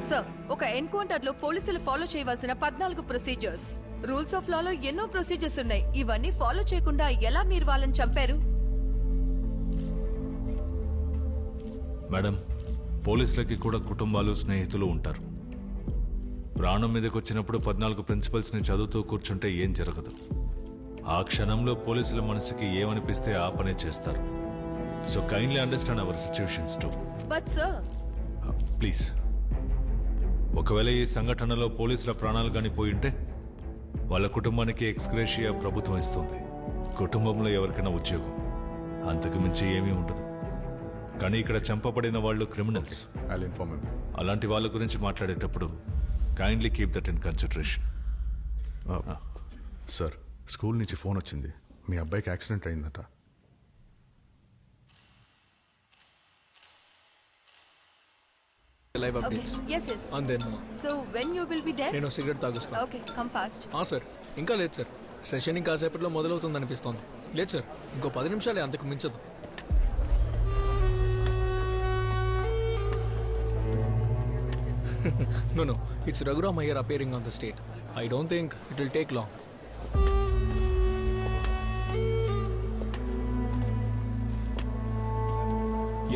Sir, ఒక encounter లో పోలీసులు ఫాలో చేయవలసిన 14 ప్రొసీజర్స్, రూల్స్ ఆఫ్ లాలో ఎన్నో ప్రొసీజర్స్ ఉన్నాయి. ఇవన్నీ ఫాలో చేయకుండా ఎలా మీరు వాళ్ళని చంపారు? మేడం, పోలీసులకి కూడా కుటుంబాలు, స్నేహితులు ఉంటారు. ప్రాణం మీదకి వచ్చినప్పుడు 14 ప్రిన్సిపల్స్ని చదువుతూ కూర్చుంటే ఏం జరగదు. ఆ క్షణంలో పోలీసుల మనసుకి ఏమనిపిస్తే ఆ పనే చేస్తారు. So kindly understand our situations to. But sir, please, ఒకవేళ ఈ సంఘటనలో పోలీసుల ప్రాణాలు కానీ పోయింటే వాళ్ళ కుటుంబానికి ఎక్స్గ్రేషియా ప్రభుత్వం ఇస్తుంది. కుటుంబంలో ఎవరికైనా ఉద్యోగం, అంతకు మించి ఏమీ ఉండదు. కానీ ఇక్కడ చంపబడిన వాళ్ళు క్రిమినల్స్. అలాంటి వాళ్ళ గురించి మాట్లాడేటప్పుడు kindly keep that in consideration. Sir, school నుంచి ఫోన్ వచ్చింది. మీ అబ్బాయికి యాక్సిడెంట్ అయిందట. Live updates. yes yes. And then So when you will be there? నేను సిగరెట్ తాగుస్తాను. Okay, come fast. సార్, ఇంకా లేదు సార్. సెషన్ ఇంకా సేపట్లో మొదలవుతుంది అనిపిస్తోంది. లేదు సార్, ఇంకో 10 నిమిషాలే, అంతకు మించదు. No, it's Raghuram Iyer appearing on the stage. I don't think it will take long.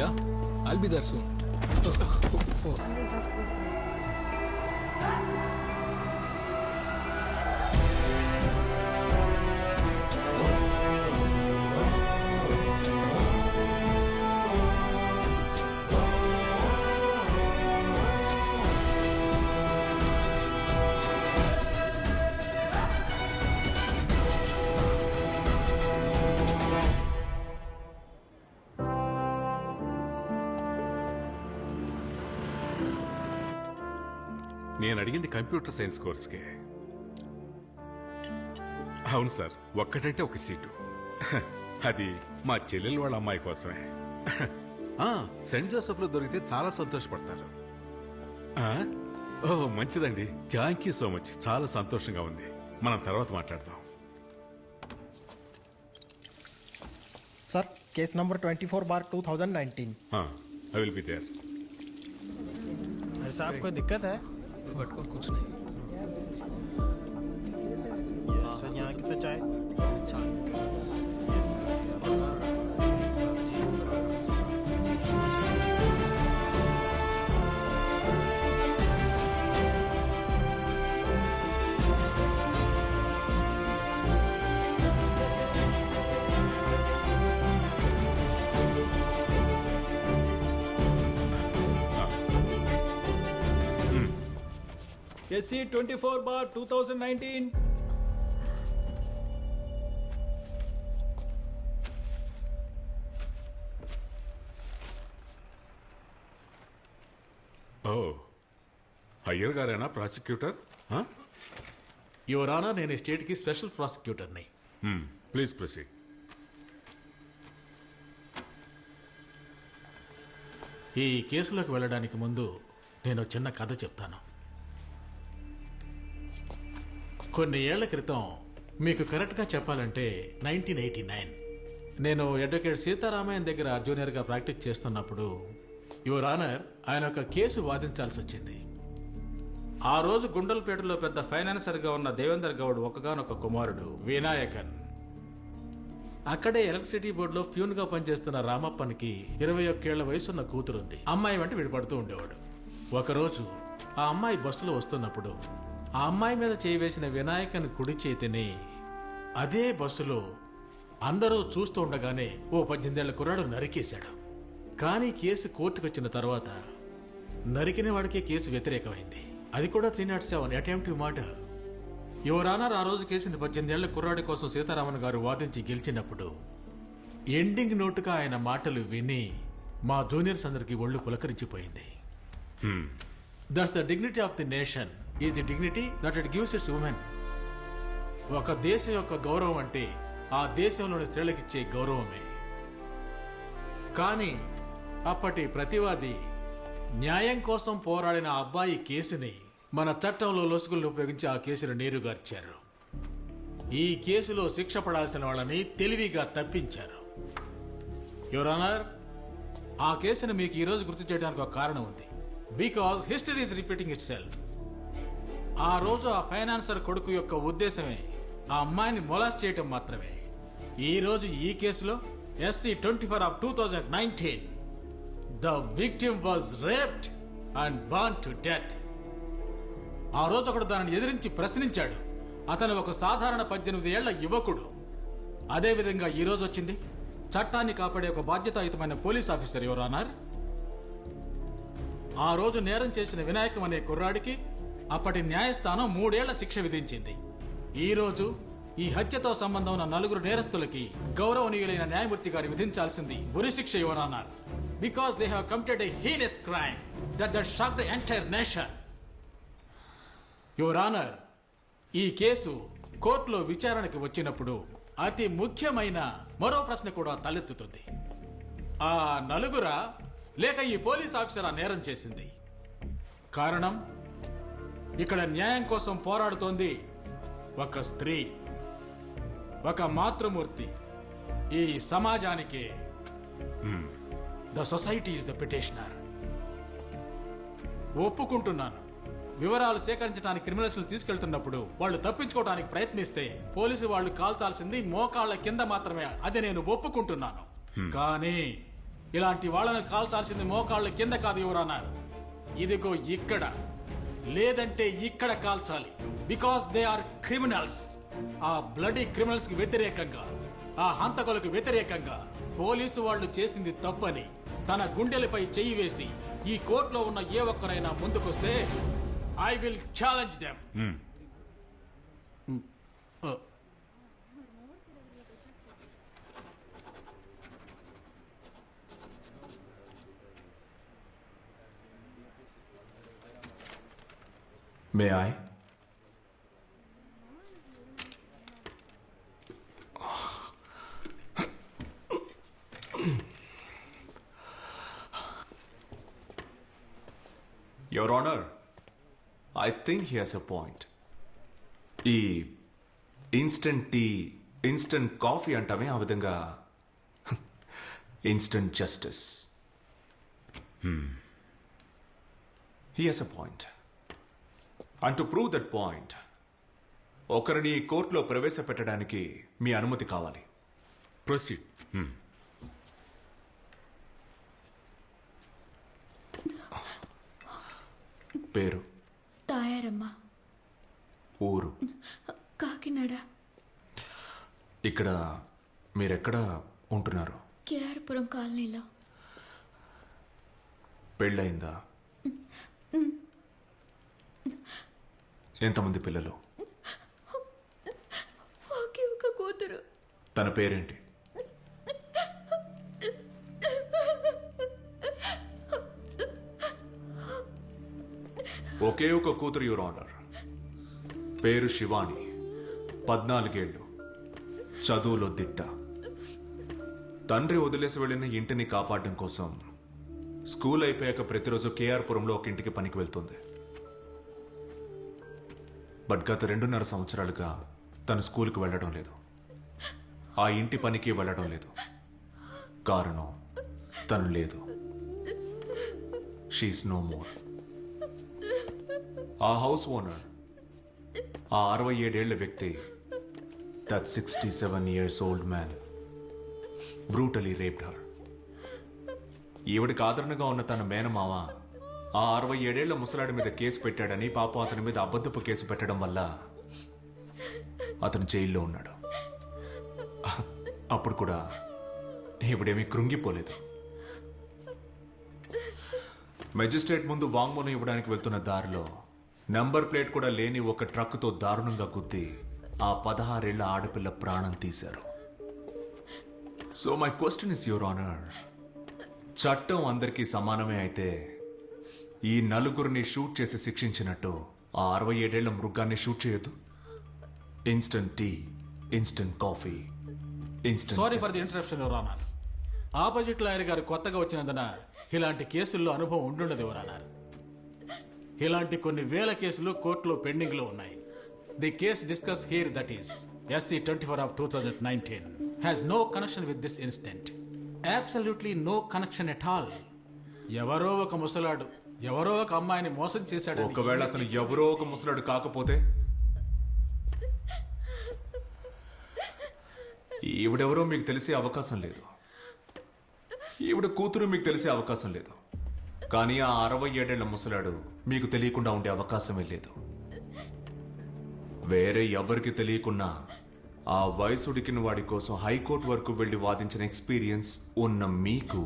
Yeah, I'll be there soon. నేను అడిగింది కంప్యూటర్ సైన్స్ కోర్స్కే. అవును సార్, ఒక్కటంటే ఒక సీటు. అది మా చెల్లెలు వాళ్ళ అమ్మాయి కోసమే. సెంట్ జోసెఫ్లో దొరికితే చాలా సంతోషపడతారు. ఓ మంచిదండి, థ్యాంక్ యూ సో మచ్. చాలా సంతోషంగా ఉంది. మనం తర్వాత మాట్లాడదాం. Sir, case number 24/2019. I will be there. ऐसा आपको दिक्कत है? పట్టుకొని కూర్చున్నాయి. सर, यहाँ कितना चाय? SC 24/2019. ఓ, అయ్యర్ గారేనా ప్రాసిక్యూటర్? యువర్ ఆనర్, నేను ఈ స్టేట్కి స్పెషల్ ప్రాసిక్యూటర్ని. Please proceed. ఈ కేసులోకి వెళ్ళడానికి ముందు నేను చిన్న కథ చెప్తాను. కొన్ని ఏళ్ల క్రితం, మీకు కరెక్ట్గా చెప్పాలంటే 1989, నేను అడ్వకేట్ సీతారామయ్య దగ్గర జూనియర్గా ప్రాక్టీస్ చేస్తున్నప్పుడు యువర్ ఆనర్, ఆయన ఒక కేసు వాదించాల్సి వచ్చింది. ఆ రోజు గుండల్పేటలో పెద్ద ఫైనాన్సర్గా ఉన్న దేవేందర్ గౌడ్ ఒక్కగానొక్క కుమారుడు వినాయకన్. అక్కడే ఎలక్ట్రిసిటీ బోర్డులో ప్యూన్గా పనిచేస్తున్న రామప్పనికి 21 ఏళ్ల వయసున్న కూతురుంది. అమ్మాయి వెంట విడిపడుతూ ఉండేవాడు. ఒకరోజు ఆ అమ్మాయి బస్సులో వస్తున్నప్పుడు ఆ అమ్మాయి మీద చేయి వేసిన వినాయకన్ కుడి చేతిని అదే బస్సులో అందరూ చూస్తూ ఉండగానే ఓ 18 ఏళ్ల కుర్రాడు నరికేశాడు. కానీ కేసు కోర్టుకొచ్చిన తర్వాత నరికిన వాడికే కేసు వ్యతిరేకమైంది. అది కూడా 307 అటెంప్టివ్ మర్డర్. యువర్ ఆనర్, ఆ రోజు కేసుని 18 ఏళ్ల కుర్రాడి కోసం సీతారామన్ గారు వాదించి గెలిచినప్పుడు ఎండింగ్ నోటుగా ఆయన మాటలు విని మా జూనియర్స్ అందరికీ ఒళ్ళు పులకరించిపోయింది. That's the dignity of the nation is the dignity that it gives its women. ఒక దేశం యొక్క గౌరవం అంటే ఆ దేశంలోని స్త్రీలకిచ్చే గౌరవమే. కానీ అప్పటి ప్రతివాది న్యాయం కోసం పోరాడిన అబ్బాయి కేసుని మన చట్టంలో లొసుగులను ఉపయోగించి ఆ కేసును నీరుగార్చారు. ఈ కేసులో శిక్ష పడాల్సిన వాళ్ళని తెలివిగా తప్పించారు. యువర్ ఆనర్, ఆ కేసును మీకు ఈరోజు గుర్తు చేయడానికి ఒక కారణం ఉంది. Because history is repeating it self. ఆ రోజు ఆ ఫైనాన్సర్ కొడుకు యొక్క ఉద్దేశమే ఆ అమ్మాయిని మొలాస్ట్ చేయటం మాత్రమే. ఈ రోజు ఈ కేసులో SC-24/2019 the victim was raped and burn to death. ఆ రోజు ఒకడు దానిని ఎదిరించి ప్రశ్నించాడు. అతను ఒక సాధారణ 18 ఏళ్ల యువకుడు. అదేవిధంగా ఈ రోజు వచ్చింది చట్టాన్ని కాపాడే ఒక బాధ్యతాయుతమైన పోలీస్ ఆఫీసర్, యువర్ ఆనర్. ఆ రోజు నేరం చేసిన వినాయకం అనే కుర్రాడికి అప్పటి న్యాయస్థానం 3 ఏళ్ల శిక్ష విధించింది. ఈ రోజు ఈ హత్యతో సంబంధం ఉన్న 4 నేరస్తులకి గౌరవనీయులైన న్యాయమూర్తి గారు విధించాల్సింది ఉరిశిక్ష, your honour. Because they have committed a heinous crime that shocked the entire nation. Your honour, ఈ కేసు కోర్టులో విచారణకి వచ్చినప్పుడు అతి ముఖ్యమైన మరో ప్రశ్న కూడా తలెత్తుతుంది. ఆ 4 లేక ఈ పోలీస్ ఆఫీసర్ ఆ నేరం చేసింది? కారణం, ఇక్కడ న్యాయం కోసం పోరాడుతోంది ఒక స్త్రీ, ఒక మాతృమూర్తి. ఈ సమాజానికి the society is the petitioner. ఒప్పుకుంటున్నాను, వివరాలు సేకరించడానికి క్రిమినల్స్ తీసుకెళ్తున్నప్పుడు వాళ్ళు తప్పించుకోవడానికి ప్రయత్నిస్తే పోలీసు వాళ్ళు కాల్చాల్సింది మోకాళ్ల కింద మాత్రమే. అది నేను ఒప్పుకుంటున్నాను. కానీ ఇలాంటి వాళ్ళను కాల్చాల్సింది మోకాళ్ల కింద కాదు, యువరానర్. ఇదిగో ఇక్కడ, లేదంటే ఇక్కడ కాల్చాలి. Because they are criminals. ఆ బ్లడీ క్రిమినల్స్ కి వ్యతిరేకంగా, ఆ హంతకులకు వ్యతిరేకంగా పోలీసు వాళ్ళు చేసింది తప్పని తన గుండెలపై చెయ్యి వేసి ఈ కోర్టులో ఉన్న ఏ ఒక్కరైనా ముందుకొస్తే I will challenge them. May I? Your Honor, I think he has a point. ఈ ఇన్స్టంట్ టీ, ఇన్స్టంట్ కాఫీ అంటామే, ఆ విధంగా instant justice. He has a point. And to prove that point, ఒకరిని కోర్టులో ప్రవేశపెట్టడానికి మీ అనుమతి కావాలి. ప్రొసీడ్. పేరు? తాయారమ్మ. ఊరు? కాకినాడ. ఇక్కడ మీరెక్కడ ఉంటున్నారు? కేఆర్పురం కాలనీలో. పెళ్ళయిందా? ఎంతమంది పిల్లలు? ఒకే ఒక కూతురు. తన పేరేంటి? ఒకే ఒక కూతురు, యువర్ ఆనర్. పేరు శివాని. 14 ఏళ్ళు. చదువులో దిట్ట. తండ్రి వదిలేసి వెళ్ళిన ఇంటిని కాపాడడం కోసం స్కూల్ అయిపోయాక ప్రతిరోజు కేఆర్పురంలో ఒక ఇంటికి పనికి వెళ్తుంది. బట్ గత 2.5 సంవత్సరాలుగా తను స్కూల్కి వెళ్ళడం లేదు, ఆ ఇంటి పనికి వెళ్ళడం లేదు. కారణం, తను లేదు. She is no more. ఆ హౌస్ ఓనర్, ఆ 67 ఏళ్ల వ్యక్తి, that 67 years old man brutally raped her. ఈవిడికి ఆదరణగా ఉన్న తన మేనమామ ఆ 67 ఏళ్ల ముసలాడి మీద కేసు పెట్టాడని, పాపం అతని మీద అబద్ధపు కేసు పెట్టడం వల్ల అతను జైల్లో ఉన్నాడు. అప్పుడు కూడా ఈవిడేమీ కృంగిపోలేదు. మెజిస్ట్రేట్ ముందు వాంగ్మూలం ఇవ్వడానికి వెళ్తున్న దారిలో నంబర్ ప్లేట్ కూడా లేని ఒక ట్రక్కుతో దారుణంగా గుద్ది ఆ 16 ఏళ్ల ఆడపిల్ల ప్రాణం తీశారు. So my question is, your honour, చట్టం అందరికీ సమానమే అయితే ఈ 4 షూట్ చేసి శిక్షించినట్టు ఆ 67 ఏళ్ల మృగాన్ని షూట్ చేయొద్దు? Instant tea, instant coffee, instant. Sorry for the interruption, your honour. Opposite lawyer గారు కొత్తగా వచ్చినందున ఇలాంటి కేసుల్లో అనుభవం ఉండుండదు, యువర్ ఆనర్. ఇలాంటి కొన్ని వేల కేసులు కోర్టులో పెండింగ్ లో ఉన్నాయి. The case discuss here, that is SC-24/2019, has no connection with this incident. Absolutely no connection at all. ఎవరో ఒక ముసలాడు ఎవరో ఒక అమ్మాయిని మోసం చేశాడు. ఒకవేళ అతను ఎవరో ఒక ముసలాడు కాకపోతే ఈవిడెవరో మీకు తెలిసే అవకాశం లేదు. ఈవిడ కూతురు మీకు తెలిసే అవకాశం లేదు. కానీ ఆ 67 ముసలాడు మీకు తెలియకుండా ఉండే అవకాశమే లేదు. వేరే ఎవరికి తెలియకున్నా ఆ వయసుడికిన వాడి కోసం హైకోర్టు వరకు వెళ్లి వాదించిన ఎక్స్పీరియన్స్ ఉన్న మీకు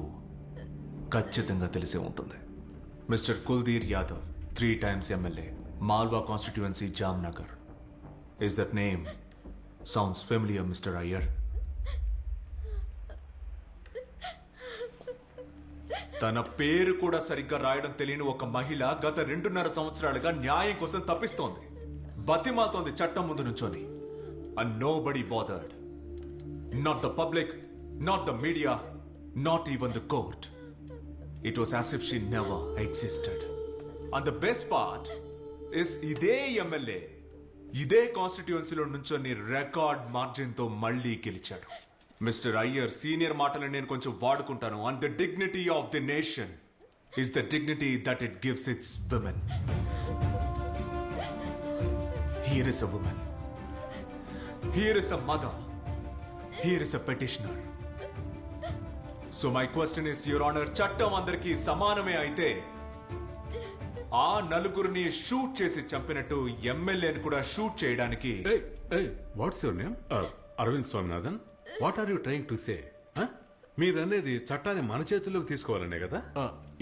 ఖచ్చితంగా తెలిసే ఉంటుంది. Mister Kuldeep Yadav, 3 times MLA, Malwa constituency, Jamnagar. Is that name sounds familiar mister Iyer? తన పేరు కూడా సరిగ్గా రాయడం తెలియని ఒక మహిళ గత 2.5 సంవత్సరాలుగా న్యాయం కోసం తప్పిస్తోంది. బతిమాలతోంది చట్టం ముందు నుంచొని. And nobody bothered. Not the public, not the media, not even the court. It was as if she never existed. And the best part is ఇదే ఎమ్మెల్యే ఇదే కాన్స్టిట్యుయెన్సీలో నుంచొని రికార్డ్ మార్జిన్తో మళ్ళీ గెలిచాడు. మిస్టర్ అయ్యర్, సీనియర్ మాటలు నేను కొంచెం వాడుకుంటాను. And the dignity of the nation is the dignity that it gives its women. Here is a woman. Here is a mother. Here is a petitioner. So my question is, Your Honor, చట్టం అందరికీ సమానమే అయితే ఆ నలుగురిని shoot చేసి చంపినట్టు ఎమ్మెల్యేని కూడా shoot చేయడానికి what's your name? Arvind Swaminathan. What are you trying to say? మీరనేది చట్టాన్ని మన చేతుల్లోకి తీసుకోవాలనే కదా?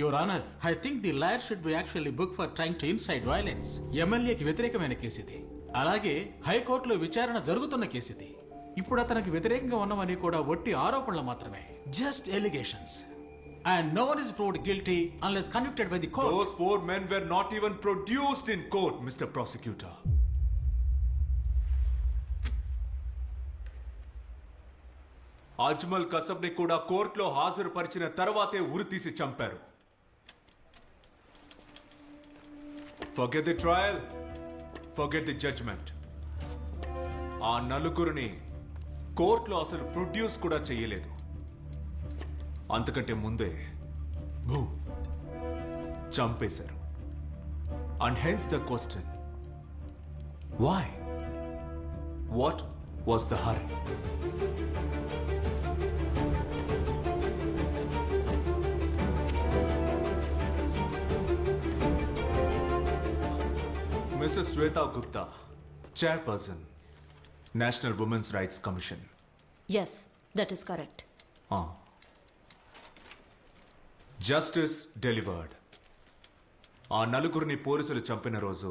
Your honour, I think the lawyer should be actually book for trying to incite violence. ఎమ్మెల్యేకి వ్యతిరేకమైన కేసు ఇది. అలాగే హైకోర్టులో విచారణ జరుగుతున్న కేసు ఇది. ఇప్పుడు అతనికి వ్యతిరేకంగా ఉన్నవని కూడా ఒట్టి ఆరోపణలు మాత్రమే, just allegations. And no one is proved guilty unless convicted by the court. Those 4 men were not even produced in court, Mr. Prosecutor. Ajmal కసబ్ని కూడా కోర్టులో హాజరుపరిచిన తర్వాతే ఉరితీసి చంపారు. Forget the trial, forget the judgment. ఆ నలుగురిని కోర్టులో అసలు ప్రొడ్యూస్ కూడా చేయలేదు. అంతకంటే ముందే చంపేశారు. And hence the question, why? What was the hurry? Mrs Shweta Gupta, chairperson, national women's rights commission. Yes, that is correct. Justice delivered. ఆ నలుగురిని పోలీసులు చంపిన రోజు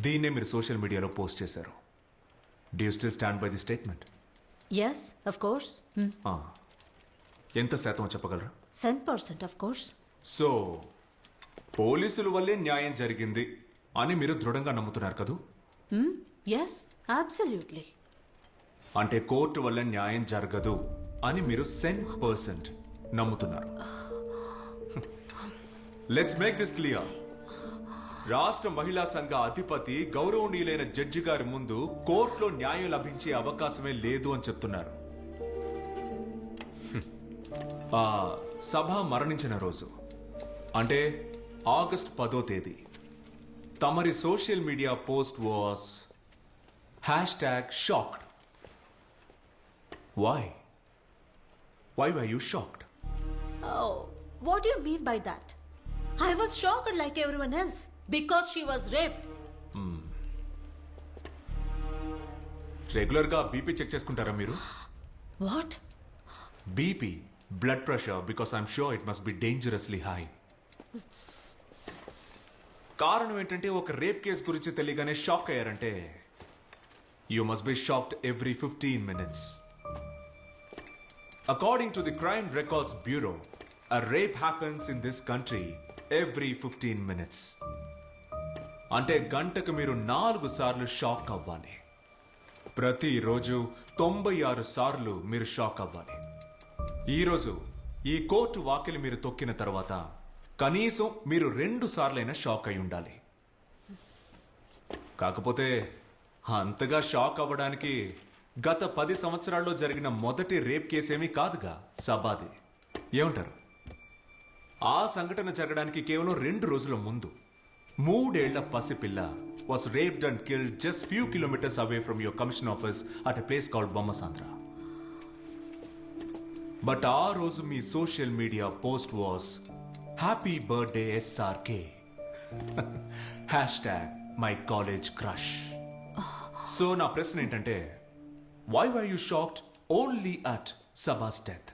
దీన్నే మీరు సోషల్ మీడియాలో పోస్ట్ చేశారు. Do you still stand by the statement? Yes, of course. ఎంత శాతం చెప్పగలరా? 100%, of course. సో పోలీసుల వల్లే న్యాయం జరిగింది అని మీరు దృఢంగా నమ్ముతున్నారు కదూ? Yes, absolutely. అంటే కోర్టు వల్ల న్యాయం జరగదు అని మీరు 100% నమ్ముతున్నారు. Let's make this clear. రాష్ట్ర మహిళా సంఘ అధిపతి గౌరవనీయులైన జడ్జి గారి ముందు కోర్టులో న్యాయం లభించే అవకాశమే లేదు అని చెప్తున్నారు. ఆ సభ మరణించిన రోజు అంటే ఆగస్ట్ 10వ తేదీ తమరి social media post was #shocked. Why? Why were you shocked? Oh, what do you mean by that? I was shocked like everyone else because she was raped. రెగ్యులర్గా బీపీ చెక్ చేసుకుంటారా మీరు? What? BP, blood pressure, because I'm sure it must be dangerously high. కారణం ఏంటంటే ఒక rape case గురించి తెలియగానే shock అయ్యారంటే you must be shocked every 15 minutes. According to the Crime Records Bureau, a rape happens in this country every 15 minutes. అంటే గంటకు మీరు 4 సార్లు షాక్ అవ్వాలి. ప్రతిరోజు 96 సార్లు మీరు షాక్ అవ్వాలి. ఈరోజు ఈ కోర్టు వాకిలి మీరు తొక్కిన తర్వాత కనీసం మీరు 2 సార్లైనా షాక్ అయి ఉండాలి. కాకపోతే అంతగా షాక్ అవ్వడానికి గత 10 సంవత్సరాల్లో జరిగిన మొదటి రేప్ కేసేమీ కాదుగా సబాది. ఏమంటారు? ఆ సంఘటన జరగడానికి కేవలం 2 రోజుల ముందు 3 ఏళ్ల పసిపిల్ల was raped and killed just few kilometers away from your commission office at a place called Bommasandra. But ఆ రోజు మీ social media post was happy birthday SRK. #my college crush. So నా ప్రశ్న ఏంటంటే why were you shocked only at Sabha's death?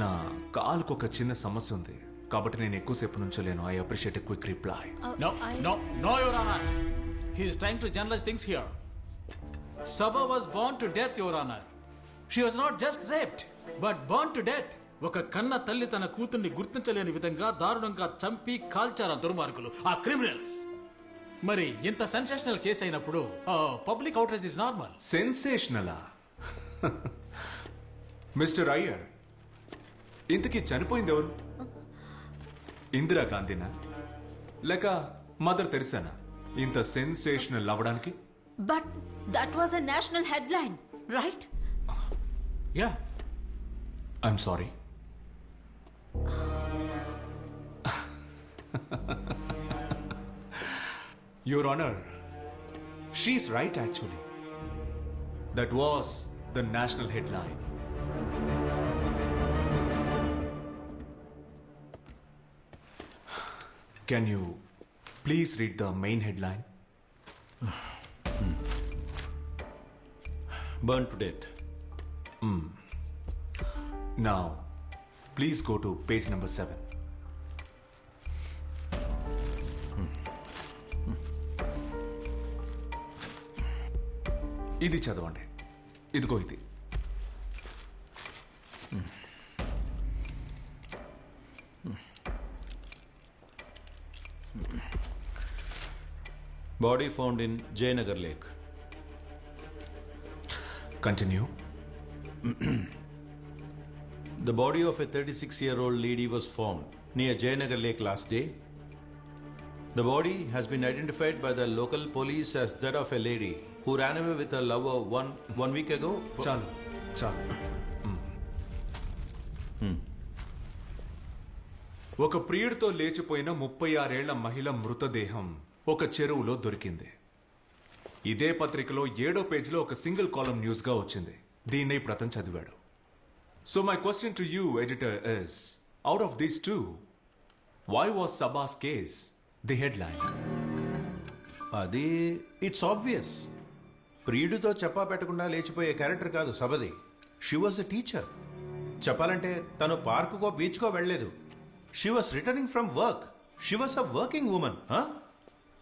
నా కాలుకు ఒక చిన్న సమస్య ఉంది కాబట్టి నేను ఎక్కువసేపు నుంచోలేను. I appreciate a quick reply. No, Your Honor. He is trying to generalize things here. Sabha was born to death, Your Honor. She was not just raped, but born to death. ఒక కన్న తల్లి తన కూతుర్ని గుర్తించలేని విధంగా దారుణంగా చంపి కాల్చారు ఆ దుర్మార్గులు, ఆ క్రిమినల్స్. మరి ఇంత సెన్సేషనల్ కేసు అయినప్పుడు పబ్లిక్ అవుట్రేజ్ ఇస్ నార్మల్. సెన్సేషనలా? మిస్టర్ అయ్యర్, ఇంతకీ చనిపోయింది ఎవరు? ఇందిరా గాంధీనా లేక మదర్ తెరిసానా ఇంత సెన్సేషనల్ అవ్వడానికి? But that was a national headline, right? Yeah. I'm sorry. Your Honor, she's right actually. That was the national headline. Can you please read the main headline? Burned to death. Now, please go to page number 7. ఇది చదవండి. ఇదిగో ఇది. Body found in Jayanagar Lake. Continue. The body of a 36-year-old lady was found near Jayanagar Lake last day. The body has been identified by the local police as that of a lady who ran away with her lover one week ago. చాలు. ఒక ప్రియుడితో లేచిపోయిన 36 ఏళ్ల మహిళ మృతదేహం ఒక చెరువులో దొరికింది. ఇదే పత్రికలో 7వ పేజీలో ఒక సింగిల్ కాలం న్యూస్ గా వచ్చింది. దీన్నే ఇప్పుడు అతను చదివాడు. So my question to you editor is, out of these two, why was Saba's case the headline? అది ఇట్స్ ఆబ్వియస్. ప్రియుడితో చెప్పా పెట్టకుండా లేచిపోయే క్యారెక్టర్ కాదు సబది. She was a teacher. చెప్పాలంటే తను పార్కుకో బీచ్కో వెళ్ళలేదు. She was returning from work. She was a working women.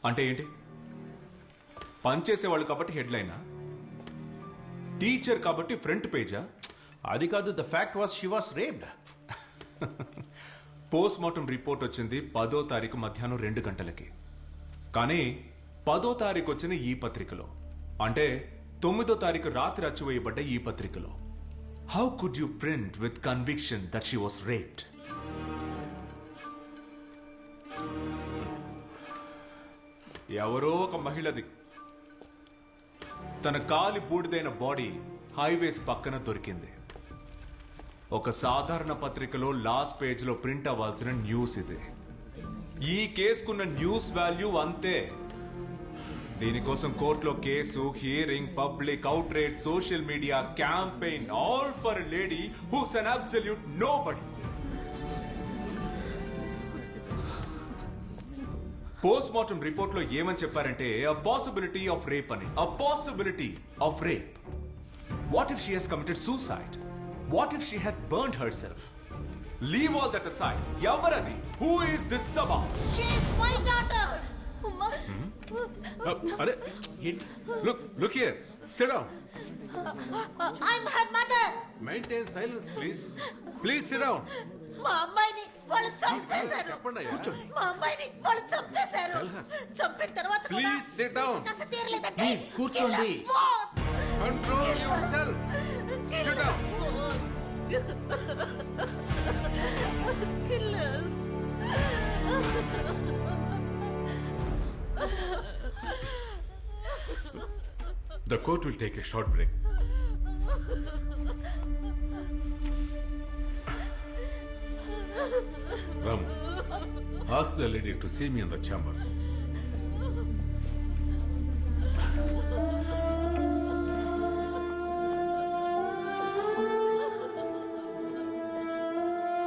అంటే ఏంటి? పనిచేసేవాళ్ళు కాబట్టి హెడ్లైనా? టీచర్ కాబట్టి ఫ్రంట్ పేజా? అది కాదు. The fact was she was raped. Post mortem report వచ్చింది 10వ తారీఖు మధ్యాహ్నం 2 గంటలకి. కానీ 10వ తారీఖు వచ్చిన ఈ పత్రికలో, అంటే 9వ తారీఖు రాత్రి అచ్చువేయబడ్డ ఈ పత్రికలో, how could you print with conviction that she was raped? ఎవరో ఒక మహిళది తన కాలి బూడిదైన బాడీ హైవేస్ పక్కన దొరికింది. ఒక సాధారణ పత్రికలో లాస్ట్ పేజ్లో ప్రింట్ అవ్వాల్సిన న్యూస్ ఇది. ఈ కేసుకున్న న్యూస్ వాల్యూ అంతే. దీనికోసం కోర్టులో case, hearing, public outrage, social media campaign, all for a lady whose an absolute nobody. Post mortem report లో ఏమని చెప్పారంటే a possibility of rape అని. a possibility of rape. What if she has committed suicide? What if she had burned herself? Leave all that aside. Yavaradi, who is this Sabha? She is my daughter. Umma. అరే, look here. Sit down. I'm her mother. Maintain silence, please. Please sit down. మా అమ్మాయిని వాళ్ళు చంపేశారు. చెప్పండి అయ్యా. మా అమ్మాయిని వాళ్ళు చంపేశారు. చంపిన తర్వాత కూడా Please sit down. కసి తీరలేదంటే Please, కూర్చోండి. kill us both. Control yourself. Kill Sit us down. both. Kill us. The court will take a short break. Ask the lady to see me in the chamber.